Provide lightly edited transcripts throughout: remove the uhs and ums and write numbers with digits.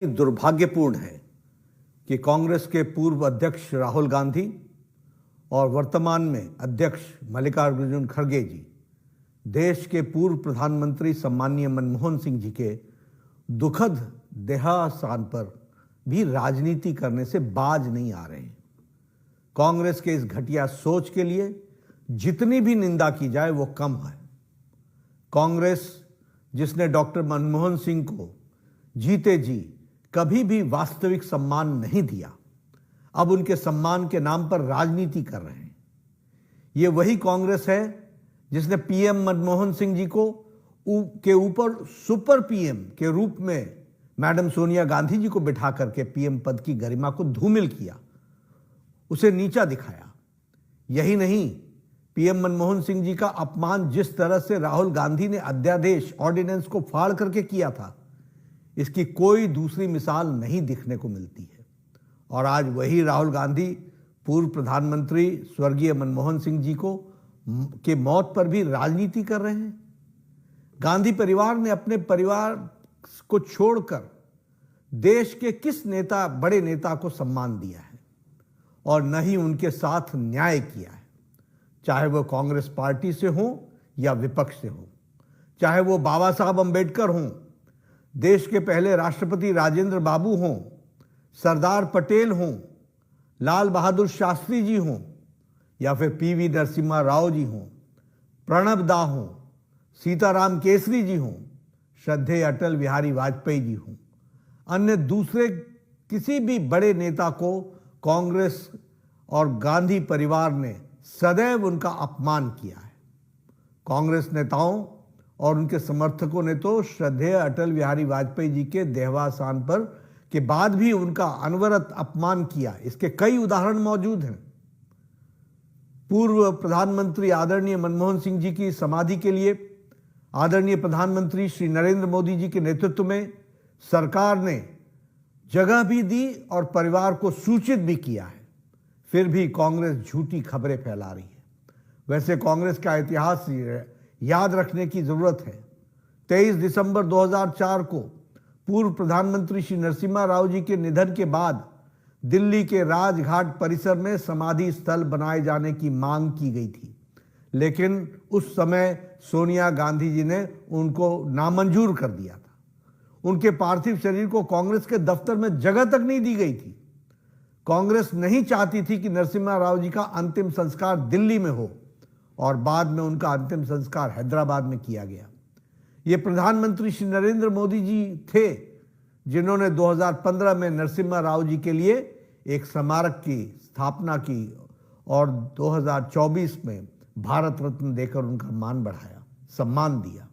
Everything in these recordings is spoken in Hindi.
दुर्भाग्यपूर्ण है कि कांग्रेस के पूर्व अध्यक्ष राहुल गांधी और वर्तमान में अध्यक्ष मल्लिकार्जुन खड़गे जी देश के पूर्व प्रधानमंत्री सम्माननीय मनमोहन सिंह जी के दुखद देहावसान पर भी राजनीति करने से बाज नहीं आ रहे हैं। कांग्रेस के इस घटिया सोच के लिए जितनी भी निंदा की जाए वो कम है। कांग्रेस जिसने डॉक्टर मनमोहन सिंह को जीते जी कभी भी वास्तविक सम्मान नहीं दिया, अब उनके सम्मान के नाम पर राजनीति कर रहे हैं। ये वही कांग्रेस है जिसने पीएम मनमोहन सिंह जी को के ऊपर सुपर पीएम के रूप में मैडम सोनिया गांधी जी को बिठा करके पीएम पद की गरिमा को धूमिल किया, उसे नीचा दिखाया। यही नहीं, पीएम मनमोहन सिंह जी का अपमान जिस तरह से राहुल गांधी ने अध्यादेश ऑर्डिनेंस को फाड़ करके किया था, इसकी कोई दूसरी मिसाल नहीं दिखने को मिलती है। और आज वही राहुल गांधी पूर्व प्रधानमंत्री स्वर्गीय मनमोहन सिंह जी के मौत पर भी राजनीति कर रहे हैं। गांधी परिवार ने अपने परिवार को छोड़कर देश के किस बड़े नेता को सम्मान दिया है और न ही उनके साथ न्याय किया है, चाहे वो कांग्रेस पार्टी से हो या विपक्ष से हो, चाहे वो बाबा साहब अंबेडकर हों, देश के पहले राष्ट्रपति राजेंद्र बाबू हों, सरदार पटेल हों, लाल बहादुर शास्त्री जी हों या फिर पीवी नरसिम्हा राव जी हों, प्रणब दा हों, सीताराम केसरी जी हों, श्रद्धेय अटल बिहारी वाजपेयी जी हों, अन्य दूसरे किसी भी बड़े नेता को कांग्रेस और गांधी परिवार ने सदैव उनका अपमान किया है। कांग्रेस नेताओं और उनके समर्थकों ने तो श्रद्धेय अटल बिहारी वाजपेयी जी के देहावसान पर के बाद भी उनका अनवरत अपमान किया। इसके कई उदाहरण मौजूद हैं। पूर्व प्रधानमंत्री आदरणीय मनमोहन सिंह जी की समाधि के लिए आदरणीय प्रधानमंत्री श्री नरेंद्र मोदी जी के नेतृत्व में सरकार ने जगह भी दी और परिवार को सूचित भी किया है, फिर भी कांग्रेस झूठी खबरें फैला रही है। वैसे कांग्रेस का इतिहास याद रखने की जरूरत है। 23 दिसंबर 2004 को पूर्व प्रधानमंत्री श्री नरसिम्हा राव जी के निधन के बाद दिल्ली के राजघाट परिसर में समाधि स्थल बनाए जाने की मांग की गई थी, लेकिन उस समय सोनिया गांधी जी ने उनको नामंजूर कर दिया था। उनके पार्थिव शरीर को कांग्रेस के दफ्तर में जगह तक नहीं दी गई थी। कांग्रेस नहीं चाहती थी कि नरसिम्हा राव जी का अंतिम संस्कार दिल्ली में हो और बाद में उनका अंतिम संस्कार हैदराबाद में किया गया। ये प्रधानमंत्री श्री नरेंद्र मोदी जी थे जिन्होंने 2015 में नरसिम्हा राव जी के लिए एक स्मारक की स्थापना की और 2024 में भारत रत्न देकर उनका मान बढ़ाया, सम्मान दिया।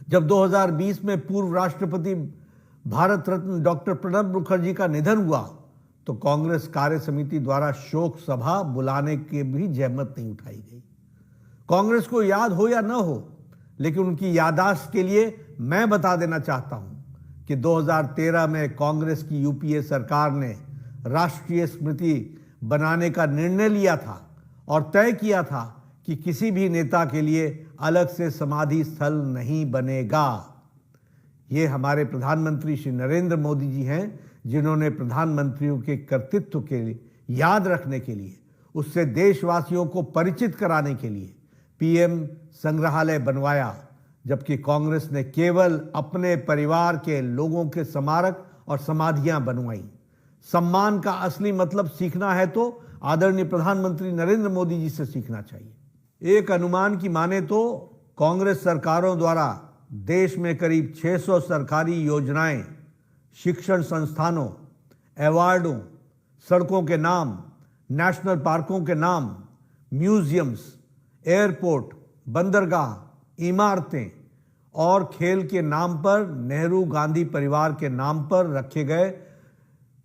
जब 2020 में पूर्व राष्ट्रपति भारत रत्न डॉक्टर प्रणब मुखर्जी का निधन हुआ तो कांग्रेस कार्य समिति द्वारा शोक सभा बुलाने की भी जहमत नहीं उठाई गई। कांग्रेस को याद हो या न हो, लेकिन उनकी याददाश्त के लिए मैं बता देना चाहता हूं कि 2013 में कांग्रेस की यूपीए सरकार ने राष्ट्रीय स्मृति बनाने का निर्णय लिया था और तय किया था कि किसी भी नेता के लिए अलग से समाधि स्थल नहीं बनेगा। ये हमारे प्रधानमंत्री श्री नरेंद्र मोदी जी हैं जिन्होंने प्रधानमंत्रियों के कर्तृत्व के लिए याद रखने के लिए, उससे देशवासियों को परिचित कराने के लिए पीएम संग्रहालय बनवाया, जबकि कांग्रेस ने केवल अपने परिवार के लोगों के स्मारक और समाधियां बनवाई। सम्मान का असली मतलब सीखना है तो आदरणीय प्रधानमंत्री नरेंद्र मोदी जी से सीखना चाहिए। एक अनुमान की माने तो कांग्रेस सरकारों द्वारा देश में करीब 600 सरकारी योजनाएं, शिक्षण संस्थानों, अवार्डों, सड़कों के नाम, नेशनल पार्कों के नाम, म्यूजियम्स, एयरपोर्ट, बंदरगाह, इमारतें और खेल के नाम पर नेहरू गांधी परिवार के नाम पर रखे गए,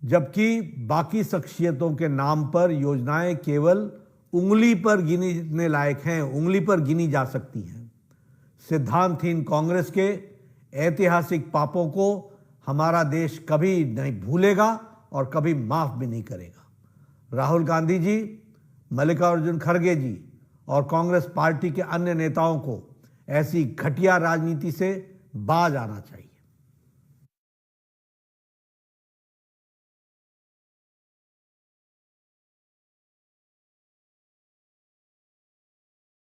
जबकि बाकी शख्सियतों के नाम पर योजनाएं केवल उंगली पर गिनने लायक हैं, उंगली पर गिनी जा सकती हैं। सिद्धांतहीन कांग्रेस के ऐतिहासिक पापों को हमारा देश कभी नहीं भूलेगा और कभी माफ भी नहीं करेगा। राहुल गांधी जी, मल्लिकार्जुन खड़गे जी और कांग्रेस पार्टी के अन्य नेताओं को ऐसी घटिया राजनीति से बाज आना चाहिए।